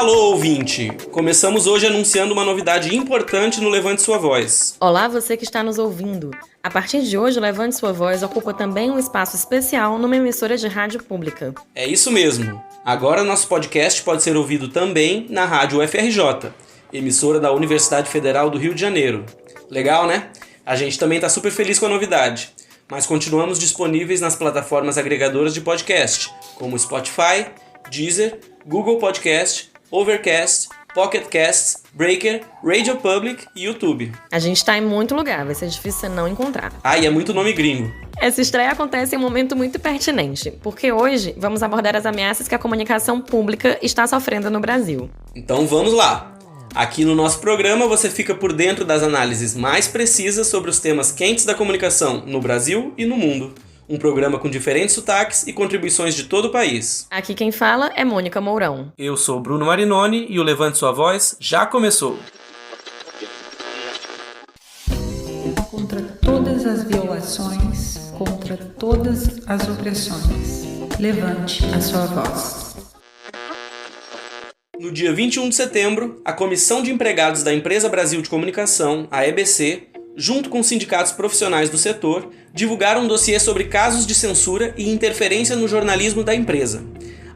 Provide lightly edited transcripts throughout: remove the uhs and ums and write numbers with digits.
Alô, ouvinte! Começamos hoje anunciando uma novidade importante no Levante Sua Voz. Olá, você que está nos ouvindo. A partir de hoje, o Levante Sua Voz ocupa também um espaço especial numa emissora de rádio pública. É isso mesmo. Agora nosso podcast pode ser ouvido também na Rádio UFRJ, emissora da Universidade Federal do Rio de Janeiro. Legal, né? A gente também está super feliz com a novidade, mas continuamos disponíveis nas plataformas agregadoras de podcast, como Spotify, Deezer, Google Podcast, Overcast, Pocket Casts, Breaker, Radio Public e YouTube. A gente está em muito lugar, vai ser difícil você não encontrar. E é muito nome gringo. Essa estreia acontece em um momento muito pertinente, porque hoje vamos abordar as ameaças que a comunicação pública está sofrendo no Brasil. Então vamos lá! Aqui no nosso programa você fica por dentro das análises mais precisas sobre os temas quentes da comunicação no Brasil e no mundo. Um programa com diferentes sotaques e contribuições de todo o país. Aqui quem fala é Mônica Mourão. Eu sou Bruno Marinoni e o Levante Sua Voz já começou. Contra todas as violações, contra todas as opressões, levante a sua voz. No dia 21 de setembro, a Comissão de Empregados da Empresa Brasil de Comunicação, a EBC, junto com sindicatos profissionais do setor, divulgaram um dossiê sobre casos de censura e interferência no jornalismo da empresa.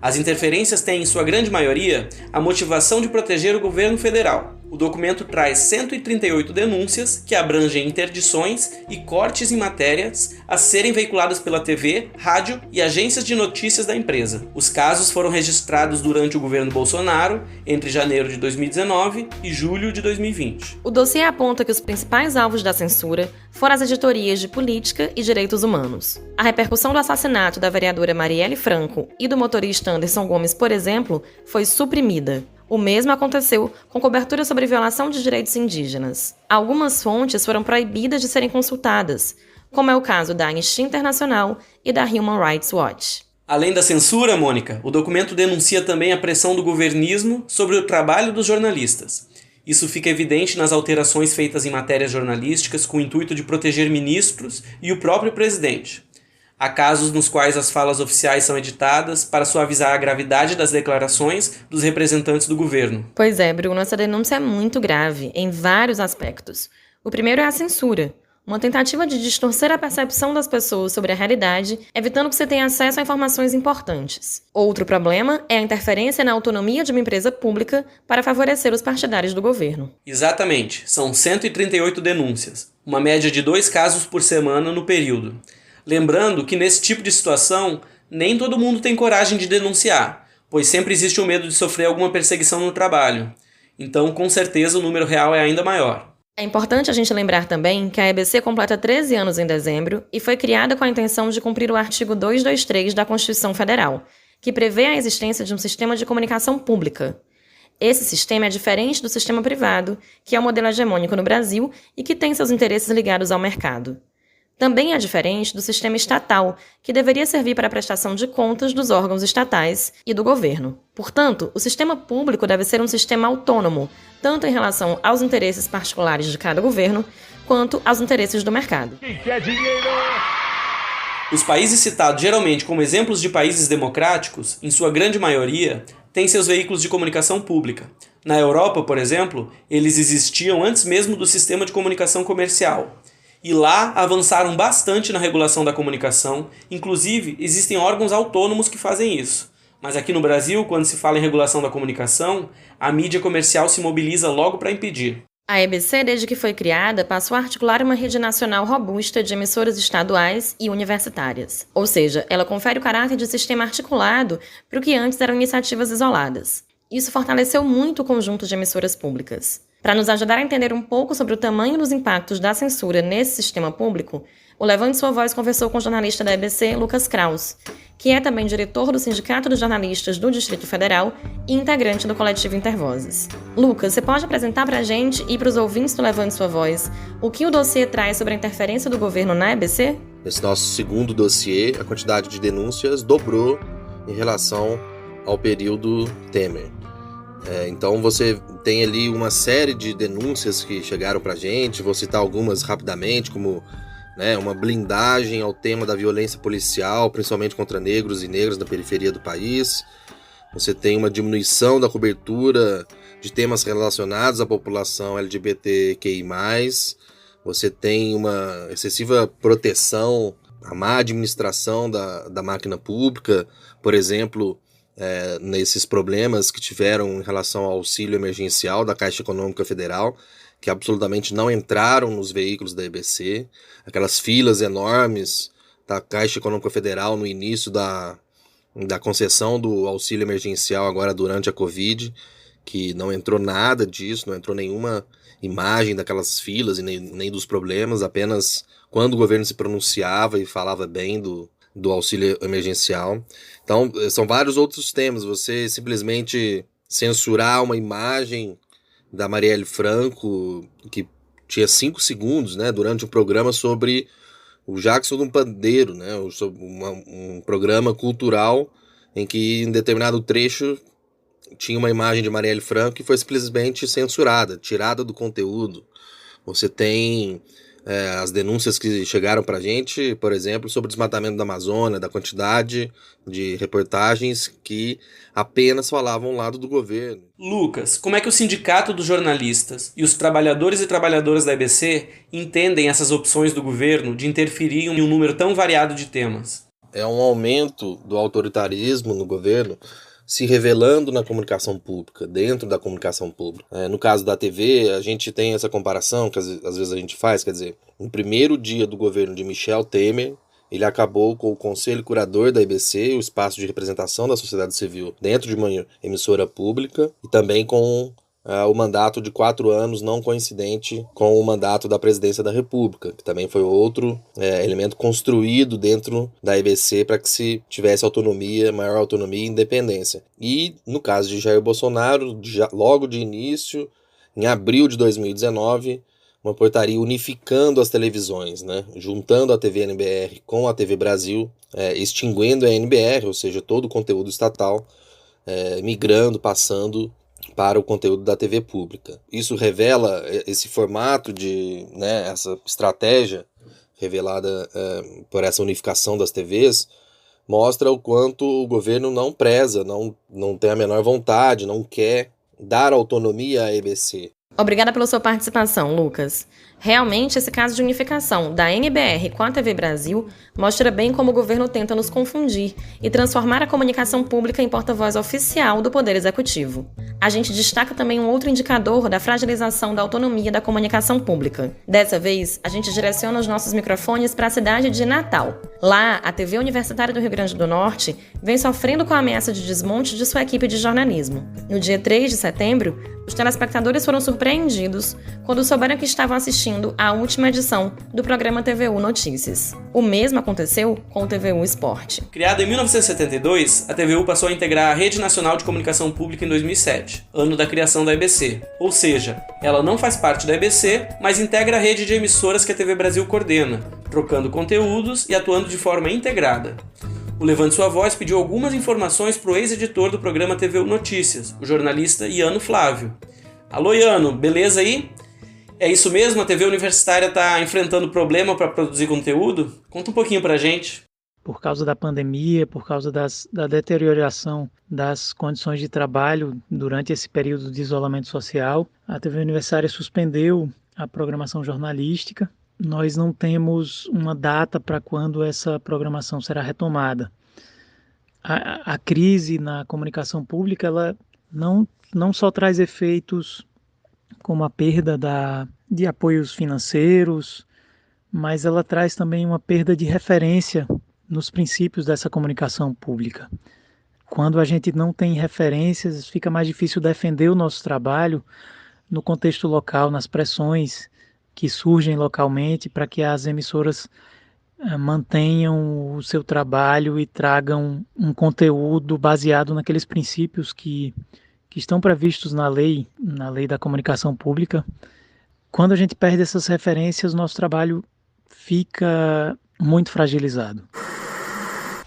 As interferências têm, em sua grande maioria, a motivação de proteger o governo federal. O documento traz 138 denúncias que abrangem interdições e cortes em matérias a serem veiculadas pela TV, rádio e agências de notícias da empresa. Os casos foram registrados durante o governo Bolsonaro, entre janeiro de 2019 e julho de 2020. O dossiê aponta que os principais alvos da censura foram as editorias de política e direitos humanos. A repercussão do assassinato da vereadora Marielle Franco e do motorista Anderson Gomes, por exemplo, foi suprimida. O mesmo aconteceu com cobertura sobre violação de direitos indígenas. Algumas fontes foram proibidas de serem consultadas, como é o caso da Anistia Internacional e da Human Rights Watch. Além da censura, Mônica, o documento denuncia também a pressão do governismo sobre o trabalho dos jornalistas. Isso fica evidente nas alterações feitas em matérias jornalísticas com o intuito de proteger ministros e o próprio presidente. Há casos nos quais as falas oficiais são editadas para suavizar a gravidade das declarações dos representantes do governo. Pois é, Bruno, essa denúncia é muito grave, em vários aspectos. O primeiro é a censura, uma tentativa de distorcer a percepção das pessoas sobre a realidade, evitando que você tenha acesso a informações importantes. Outro problema é a interferência na autonomia de uma empresa pública para favorecer os partidários do governo. Exatamente, são 138 denúncias, uma média de 2 casos por semana no período. Lembrando que nesse tipo de situação, nem todo mundo tem coragem de denunciar, pois sempre existe o medo de sofrer alguma perseguição no trabalho. Então, com certeza, o número real é ainda maior. É importante a gente lembrar também que a EBC completa 13 anos em dezembro e foi criada com a intenção de cumprir o artigo 223 da Constituição Federal, que prevê a existência de um sistema de comunicação pública. Esse sistema é diferente do sistema privado, que é o modelo hegemônico no Brasil e que tem seus interesses ligados ao mercado. Também é diferente do sistema estatal, que deveria servir para a prestação de contas dos órgãos estatais e do governo. Portanto, o sistema público deve ser um sistema autônomo, tanto em relação aos interesses particulares de cada governo, quanto aos interesses do mercado. Quem quer dinheiro? Os países citados geralmente como exemplos de países democráticos, em sua grande maioria, têm seus veículos de comunicação pública. Na Europa, por exemplo, eles existiam antes mesmo do sistema de comunicação comercial. E lá avançaram bastante na regulação da comunicação, inclusive existem órgãos autônomos que fazem isso. Mas aqui no Brasil, quando se fala em regulação da comunicação, a mídia comercial se mobiliza logo para impedir. A EBC, desde que foi criada, passou a articular uma rede nacional robusta de emissoras estaduais e universitárias. Ou seja, ela confere o caráter de sistema articulado para o que antes eram iniciativas isoladas. Isso fortaleceu muito o conjunto de emissoras públicas. Para nos ajudar a entender um pouco sobre o tamanho dos impactos da censura nesse sistema público, o Levante Sua Voz conversou com o jornalista da EBC, Lucas Kraus, que é também diretor do Sindicato dos Jornalistas do Distrito Federal e integrante do coletivo Intervozes. Lucas, você pode apresentar para a gente e para os ouvintes do Levante Sua Voz o que o dossiê traz sobre a interferência do governo na EBC? Nesse nosso segundo dossiê, a quantidade de denúncias dobrou em relação ao período Temer. Então você tem ali uma série de denúncias que chegaram pra gente, vou citar algumas rapidamente, como uma blindagem ao tema da violência policial, principalmente contra negros e negras da periferia do país, você tem uma diminuição da cobertura de temas relacionados à população LGBTQI+, você tem uma excessiva proteção, a má administração da máquina pública, por exemplo, nesses problemas que tiveram em relação ao auxílio emergencial da Caixa Econômica Federal, que absolutamente não entraram nos veículos da EBC, aquelas filas enormes da Caixa Econômica Federal no início da concessão do auxílio emergencial agora durante a Covid, que não entrou nada disso, não entrou nenhuma imagem daquelas filas e nem dos problemas, apenas quando o governo se pronunciava e falava bem do auxílio emergencial. Então, são vários outros temas. Você simplesmente censurar uma imagem da Marielle Franco, que tinha 5 segundos, né, durante um programa sobre o Jackson do Pandeiro, né, sobre um programa cultural em que em determinado trecho tinha uma imagem de Marielle Franco que foi simplesmente censurada, tirada do conteúdo. Você tem as denúncias que chegaram pra gente, por exemplo, sobre o desmatamento da Amazônia, da quantidade de reportagens que apenas falavam o lado do governo. Lucas, como é que o Sindicato dos Jornalistas e os trabalhadores e trabalhadoras da EBC entendem essas opções do governo de interferir em um número tão variado de temas? É um aumento do autoritarismo no governo se revelando na comunicação pública, dentro da comunicação pública. No caso da TV, a gente tem essa comparação, que às vezes a gente faz, quer dizer, no primeiro dia do governo de Michel Temer, ele acabou com o Conselho Curador da EBC, o espaço de representação da sociedade civil dentro de uma emissora pública, e também com o mandato de 4 anos não coincidente com o mandato da presidência da República, que também foi outro elemento construído dentro da EBC para que se tivesse autonomia, maior autonomia e independência. E no caso de Jair Bolsonaro, logo de início, em abril de 2019, uma portaria unificando as televisões, né? Juntando a TV NBR com a TV Brasil, extinguindo a NBR, ou seja, todo o conteúdo estatal, migrando, passando para o conteúdo da TV pública. Isso revela esse formato essa estratégia revelada por essa unificação das TVs, mostra o quanto o governo não preza, não tem a menor vontade, não quer dar autonomia à EBC. Obrigada pela sua participação, Lucas. Realmente, esse caso de unificação da NBR com a TV Brasil mostra bem como o governo tenta nos confundir e transformar a comunicação pública em porta-voz oficial do Poder Executivo. A gente destaca também um outro indicador da fragilização da autonomia da comunicação pública. Dessa vez, a gente direciona os nossos microfones para a cidade de Natal. Lá, a TV Universitária do Rio Grande do Norte vem sofrendo com a ameaça de desmonte de sua equipe de jornalismo. No dia 3 de setembro, os telespectadores foram surpreendidos quando souberam que estavam assistindo à última edição do programa TVU Notícias. O mesmo aconteceu com o TVU Esporte. Criada em 1972, a TVU passou a integrar a Rede Nacional de Comunicação Pública em 2007, ano da criação da EBC. Ou seja, ela não faz parte da EBC, mas integra a rede de emissoras que a TV Brasil coordena, trocando conteúdos e atuando de forma integrada. O Levante Sua Voz pediu algumas informações para o ex-editor do programa TVU Notícias, o jornalista Iano Flávio. Alô, Iano, beleza aí? É isso mesmo? A TV Universitária está enfrentando problema para produzir conteúdo? Conta um pouquinho para a gente. Por causa da pandemia, por causa da deterioração das condições de trabalho durante esse período de isolamento social, a TV Universitária suspendeu a programação jornalística. Nós não temos uma data para quando essa programação será retomada. A crise na comunicação pública ela não só traz efeitos como a perda de apoios financeiros, mas ela traz também uma perda de referência nos princípios dessa comunicação pública. Quando a gente não tem referências, fica mais difícil defender o nosso trabalho no contexto local, nas pressões que surgem localmente para que as emissoras mantenham o seu trabalho e tragam um conteúdo baseado naqueles princípios que estão previstos na lei da comunicação pública. Quando a gente perde essas referências, nosso trabalho fica muito fragilizado.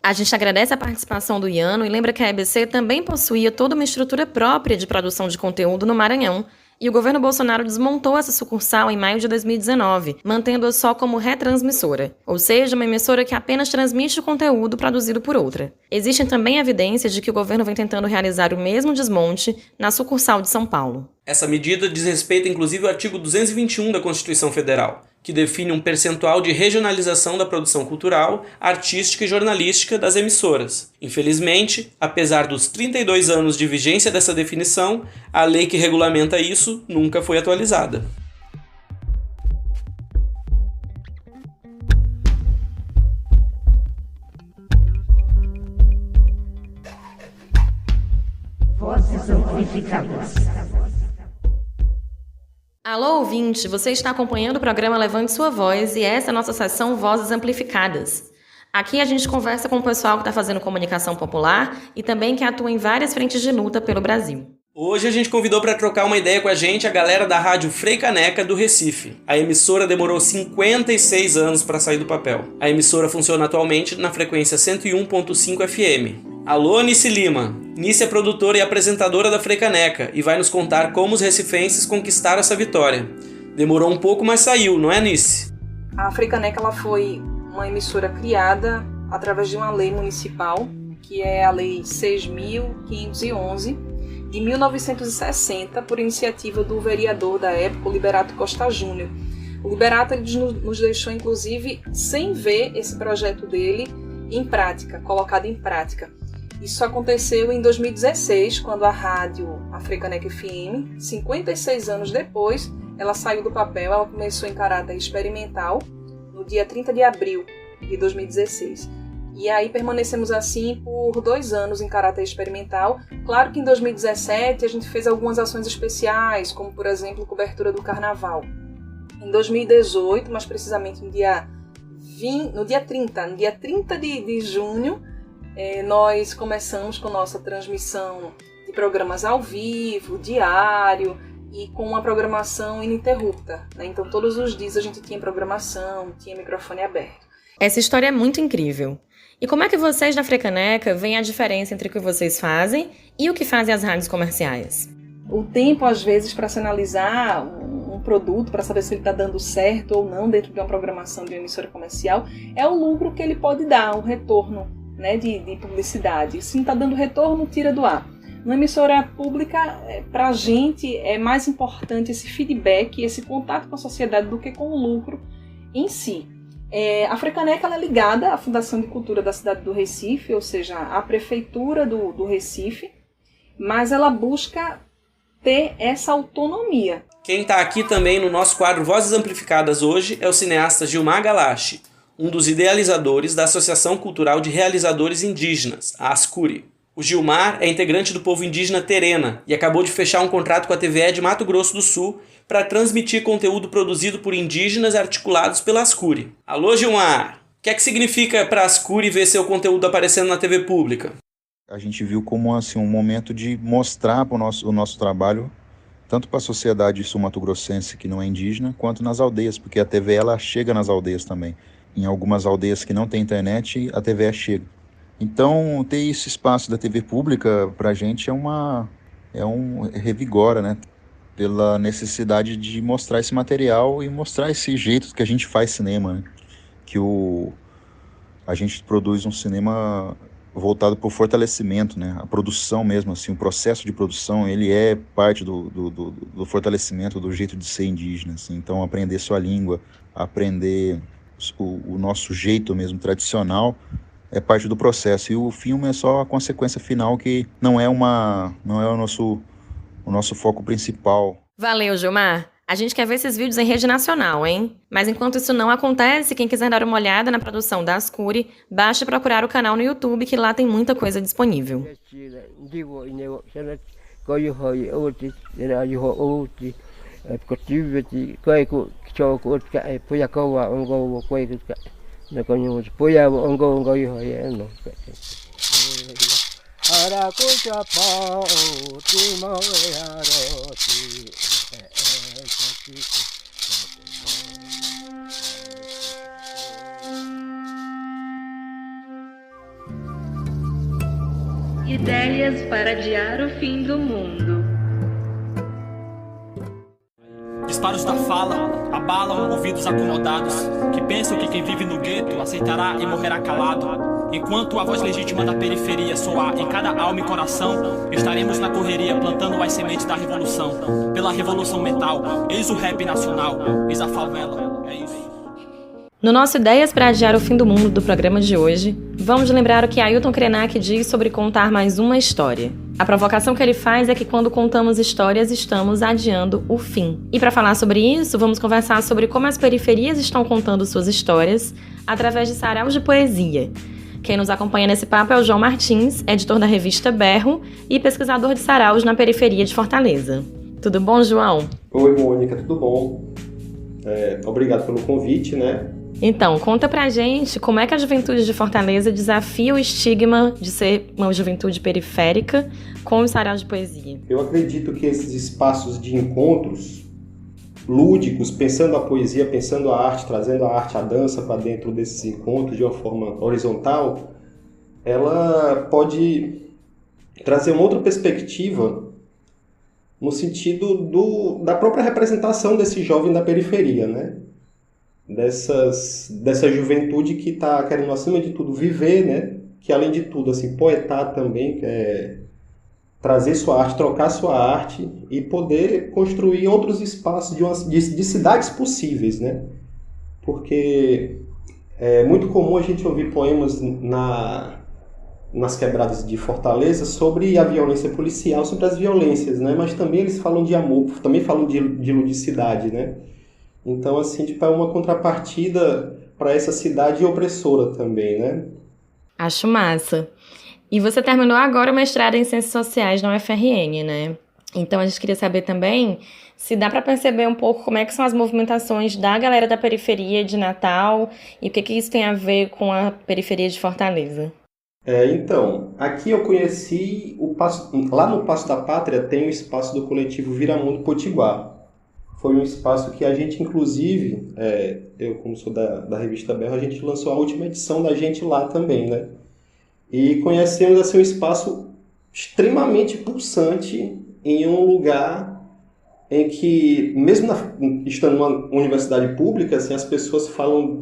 A gente agradece a participação do Iano e lembra que a EBC também possuía toda uma estrutura própria de produção de conteúdo no Maranhão, E o governo Bolsonaro desmontou essa sucursal em maio de 2019, mantendo-a só como retransmissora, ou seja, uma emissora que apenas transmite o conteúdo produzido por outra. Existem também evidências de que o governo vem tentando realizar o mesmo desmonte na sucursal de São Paulo. Essa medida diz respeito inclusive ao artigo 221 da Constituição Federal, que define um percentual de regionalização da produção cultural, artística e jornalística das emissoras. Infelizmente, apesar dos 32 anos de vigência dessa definição, a lei que regulamenta isso nunca foi atualizada. Vozes amplificadas. Alô, ouvinte, você está acompanhando o programa Levante Sua Voz e essa é a nossa sessão Vozes Amplificadas. Aqui a gente conversa com o pessoal que está fazendo comunicação popular e também que atua em várias frentes de luta pelo Brasil. Hoje a gente convidou para trocar uma ideia com a gente a galera da Rádio Freicaneca do Recife. A emissora demorou 56 anos para sair do papel. A emissora funciona atualmente na frequência 101.5 FM. Alô, Nice Lima. Nice é produtora e apresentadora da Freicaneca e vai nos contar como os recifenses conquistaram essa vitória. Demorou um pouco, mas saiu, não é, Nice? A Freicaneca ela foi uma emissora criada através de uma lei municipal, que é a Lei 6.511, de 1960, por iniciativa do vereador da época, o Liberato Costa Júnior. O Liberato ele nos deixou, inclusive, sem ver esse projeto dele em prática, colocado em prática. Isso aconteceu em 2016, quando a rádio, a Freicaneca FM, 56 anos depois, ela saiu do papel, ela começou em caráter experimental, no dia 30 de abril de 2016. E aí permanecemos assim por 2 anos em caráter experimental. Claro que em 2017 a gente fez algumas ações especiais, como por exemplo cobertura do carnaval. Em 2018, mais precisamente no dia 30 de junho, nós começamos com nossa transmissão de programas ao vivo, diário e com uma programação ininterrupta, né? Então todos os dias a gente tinha programação, tinha microfone aberto. Essa história é muito incrível. E como é que vocês da Freicaneca veem a diferença entre o que vocês fazem e o que fazem as rádios comerciais? O tempo, às vezes, para se analisar um produto, para saber se ele está dando certo ou não dentro de uma programação de uma emissora comercial, é o lucro que ele pode dar, o retorno, né, de publicidade. Se não está dando retorno, tira do ar. Numa emissora pública, para a gente, é mais importante esse feedback, esse contato com a sociedade do que com o lucro em si. A Freicaneca é ligada à Fundação de Cultura da cidade do Recife, ou seja, à Prefeitura do Recife, mas ela busca ter essa autonomia. Quem está aqui também no nosso quadro Vozes Amplificadas hoje é o cineasta Gilmar Galache, um dos idealizadores da Associação Cultural de Realizadores Indígenas, a Ascuri. O Gilmar é integrante do povo indígena Terena e acabou de fechar um contrato com a TVE de Mato Grosso do Sul para transmitir conteúdo produzido por indígenas articulados pela Ascuri. Alô, Gilmar! O que é que significa para a Ascuri ver seu conteúdo aparecendo na TV pública? A gente viu como assim, um momento de mostrar o nosso trabalho tanto para a sociedade sul-mato-grossense que não é indígena, quanto nas aldeias, porque a TVE ela chega nas aldeias também. Em algumas aldeias que não tem internet, a TVE chega. Então, ter esse espaço da TV pública, para a gente, revigora, né? Pela necessidade de mostrar esse material e mostrar esse jeito que a gente faz cinema, né? Que a gente produz um cinema voltado para o fortalecimento, né? A produção mesmo, assim, o processo de produção, ele é parte do fortalecimento do jeito de ser indígena, assim. Então, aprender sua língua, aprender o nosso jeito mesmo tradicional, é parte do processo, e o filme é só a consequência final, que não é o nosso foco principal. Valeu, Gilmar! A gente quer ver esses vídeos em rede nacional, hein? Mas enquanto isso não acontece, quem quiser dar uma olhada na produção da Ascuri, basta procurar o canal no YouTube, que lá tem muita coisa disponível. Ideias para adiar o fim do mundo. disparos da fala abalam ouvidos acomodados, que pensam que quem vive no gueto aceitará e morrerá calado. Enquanto a voz legítima da periferia soar em cada alma e coração, estaremos na correria plantando as sementes da revolução. Pela revolução mental, eis o rap nacional, eis a favela, é isso. No nosso Ideias para Adiar o Fim do Mundo do programa de hoje, vamos lembrar o que Ailton Krenak diz sobre contar mais uma história. A provocação que ele faz é que quando contamos histórias, estamos adiando o fim. E para falar sobre isso, vamos conversar sobre como as periferias estão contando suas histórias através de saraus de poesia. Quem nos acompanha nesse papo é o João Martins, editor da revista Berro e pesquisador de saraus na periferia de Fortaleza. Tudo bom, João? Oi, Mônica, tudo bom? Obrigado pelo convite, né? Então, conta pra gente como é que a juventude de Fortaleza desafia o estigma de ser uma juventude periférica com os saraus de poesia. Eu acredito que esses espaços de encontros lúdicos, pensando a poesia, pensando a arte, trazendo a arte, a dança para dentro desses encontros de uma forma horizontal, ela pode trazer uma outra perspectiva no sentido da própria representação desse jovem da periferia, né? Dessa juventude que está querendo, acima de tudo, viver, né? Que, além de tudo, assim, poetar também, trazer sua arte, trocar sua arte e poder construir outros espaços de cidades possíveis, né? Porque é muito comum a gente ouvir poemas nas quebradas de Fortaleza sobre a violência policial, sobre as violências, né? Mas também eles falam de amor, também falam de ludicidade, né? Então, assim, tipo, é uma contrapartida para essa cidade opressora também, né? Acho massa. E você terminou agora o mestrado em Ciências Sociais na UFRN, né? Então a gente queria saber também se dá para perceber um pouco como é que são as movimentações da galera da periferia de Natal e o que isso tem a ver com a periferia de Fortaleza. Então, aqui eu conheci lá no Paço da Pátria tem o espaço do coletivo Viramundo Potiguar. Foi um espaço que a gente, inclusive, eu como sou da revista Berro, a gente lançou a última edição da gente lá também, né? E conhecemos assim, um espaço extremamente pulsante em um lugar em que, mesmo estando numa universidade pública, assim, as pessoas falam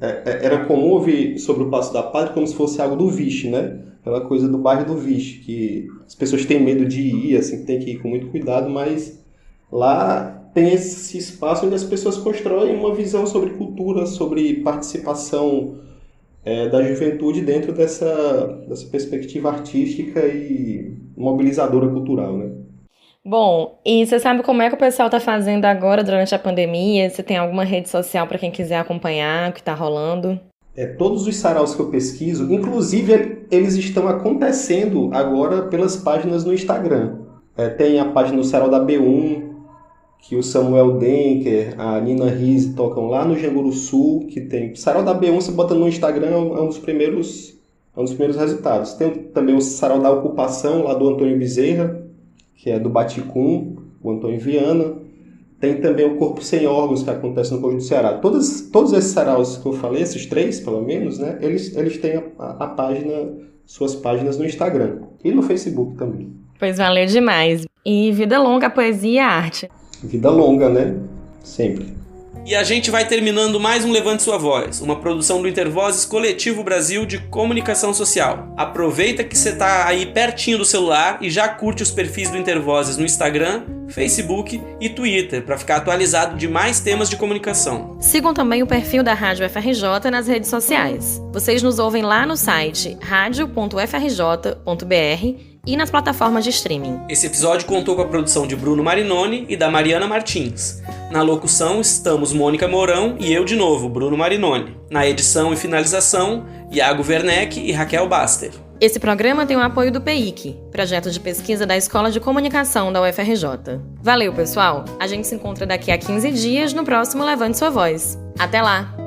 era comum ouvir sobre o Paço da Pátria como se fosse algo do Vixe, né? Aquela coisa do bairro do Vixe, que as pessoas têm medo de ir, assim, tem que ir com muito cuidado, mas lá tem esse espaço onde as pessoas constroem uma visão sobre cultura, sobre participação da juventude dentro dessa perspectiva artística e mobilizadora cultural, né? Bom, e você sabe como é que o pessoal está fazendo agora durante a pandemia? Você tem alguma rede social para quem quiser acompanhar o que está rolando? Todos os saraus que eu pesquiso, inclusive eles estão acontecendo agora pelas páginas no Instagram. Tem a página do Sarau da B1, que o Samuel Denker, a Nina Rize tocam lá no Janguru Sul, que tem Sarau da B1, você bota no Instagram, é um dos primeiros resultados. Tem também o Sarau da Ocupação, lá do Antônio Bezerra, que é do Baticum, o Antônio Viana. Tem também o Corpo Sem Órgãos, que acontece no Conjunto do Ceará. Todos esses saraus que eu falei, esses 3, pelo menos, né, eles têm suas páginas no Instagram. E no Facebook também. Pois valeu demais. E vida longa a poesia e a arte. Vida longa, né? Sempre. E a gente vai terminando mais um Levante Sua Voz, uma produção do Intervozes Coletivo Brasil de Comunicação Social. Aproveita que você tá aí pertinho do celular e já curte os perfis do Intervozes no Instagram, Facebook e Twitter para ficar atualizado de mais temas de comunicação. Sigam também o perfil da Rádio FRJ nas redes sociais. Vocês nos ouvem lá no site radio.frj.br e nas plataformas de streaming. Esse episódio contou com a produção de Bruno Marinoni e da Mariana Martins. Na locução estamos Mônica Mourão e eu de novo, Bruno Marinoni. Na edição e finalização, Iago Werneck e Raquel Baster. Esse programa tem o apoio do PEIC, projeto de pesquisa da Escola de Comunicação da UFRJ. Valeu, pessoal! A gente se encontra daqui a 15 dias no próximo Levante Sua Voz. Até lá!